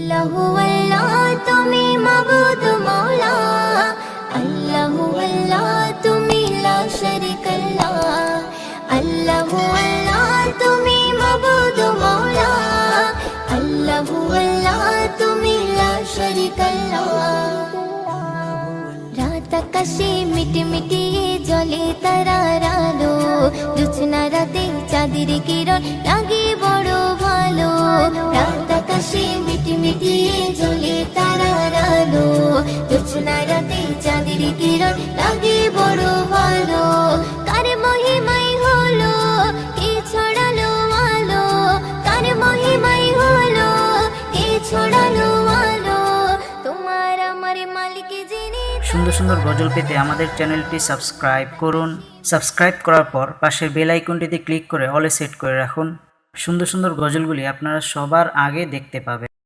আল্লাহু আল্লাহ তুমি মাবুদ মওলা, আল্লাহু আল্লাহ তুমি লা শারীকা লাহ, আল্লাহু আল্লাহ তুমি মাবুদ মওলা, আল্লাহু আল্লাহ তুমি লা শারীকা লাহ। রাত আকাশে মিটমিটিয়ে জ্বলে তারার আলো, জোছনা রাতে চাঁদের কিরণ লাগে বড় ভালো। রাত আকাশে মিটমিটিয়ে জ্বলে তারার আলো, জোছনা রাতে চাঁদের কিরণ লাগে বড় ভালো। কার মহিমাই হলো কে ছড়ালো আলো, কার মহিমাই হলো কে ছড়ালো আলো, তোমার আমার মালিক যিনি। সুন্দর সুন্দর গজল পেতে আমাদের চ্যানেলটি সাবস্ক্রাইব করুন। সাবস্ক্রাইব করার পর পাশের বেল আইকনটিতে ক্লিক করে অলে সেট করে রাখুন। সুন্দর সুন্দর গজলগুলি আপনারা সবার আগে দেখতে পাবেন।